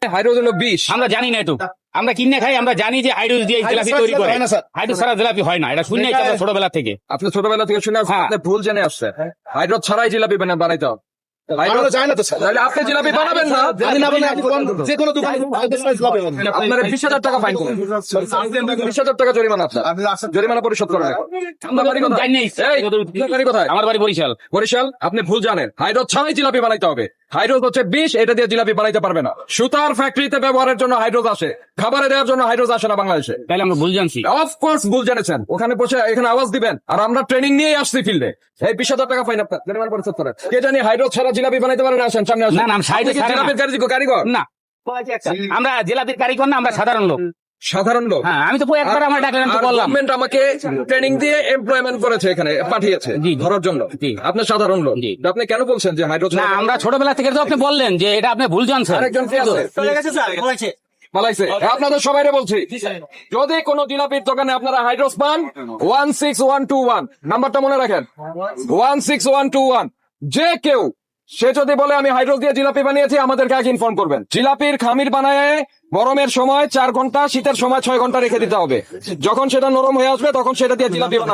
হাইড্রোজ হলো বিষ। আমরা জানি না একটু, আমরা কিনে খাই, আমরা জানি যে হাইড্রোজ দিয়ে জিলাপি তৈরি করে। হাইড্রোজ ছাড়া জিলাপি হয় না, এটা শুনে আমরা ছোটবেলা থেকে। আপনি ছোটবেলা থেকে শুনে আসছেন, হ্যাঁ। আপনি ভুল জেনে আসছেন। হাইড্রোজ ছাড়াই জিলাপি বানাইতে হবে। হাইড্রোজ যায় না তো স্যার। তাহলে আপনি জিলাপি বানাবেন না, আমি না বলে আপনি যে কোনো দোকানে আপনার 20,000 টাকা ফাইন করবেন, 20,000 টাকা জরিমানা, আপনার জরিমানা পরিশোধ করেন। আমরা বাড়ি জানি না। আপনার বাড়ি কোথায়? আমার বাড়ি বরিশাল। বরিশাল। আপনি ভুল জানেন, হাইড্রোজ ছাড়াই জিলাপি বানাইতে হবে। হাইড্রোজ হচ্ছে বিষ, এটা দিয়ে জিলাপি বানাইতে পারবে না। সুতার ফ্যাক্টরিতে ব্যবহারের জন্য হাইড্রোজ আসে, খাবারে দেওয়ার জন্য হাইড্রোজ আসে না বাংলাদেশে। তাহলে আমরা ভুল জানছি। অফকোর্স ভুল জেনেছেন, ওখানে বসে এখানে আওয়াজ দিবেন, আর আমরা ট্রেনিং নিয়ে আসছি ফিল্ডে। এই 20,000 টাকা ফাইন আপনার, জরিমানা পরিশোধ করেন। কে জানি হাইড্রোজ ছাড়া জিলাপি বানাইতে পারে না, আসেন সামনে আসেন। না, না, আপনি কি জিলাপির কারিগর? না, আমরা জিলাপির কারিগর না, আমরা সাধারণ লোক। সাধারণ লোক। হ্যাঁ, আমি তো একবার আমার ডাকলেন তো বললাম। গভর্নমেন্ট আমাকে ট্রেনিং দিয়ে এমপ্লয়মেন্ট করেছে, এখানে পাঠিয়েছে জি। ধরার জন্য। জি। আপনি সাধারণ লোক, জি। আপনি কেন বলছেন যে হাইড্রোজ? না, আমরা ছোটবেলা থেকে তো আপনি বললেন যে এটা আপনি ভুল জানছেন। আরেকজন কে আছে? মালাইছে। আপনাদের সবাইরে বলছি, যদি কোনো জিলাপির দোকানে আপনারা হাইড্রোজ পান, 16121 নাম্বারটা মনে রাখেন, 16121। যে কেউ, সে যদি বলে আমি হাইড্রোজ দিয়ে জিলাপি বানিয়েছি, আমাদেরকে আগে ইনফর্ম করবেন। জিলাপির খামির বানায় গরমের সময় 4 ঘন্টা, শীতের সময় 6 ঘন্টা রেখে দিতে হবে। যখন সেটা নরম হয়ে আসবে, তখন সেটা দিয়ে জিলাপি বানাবে।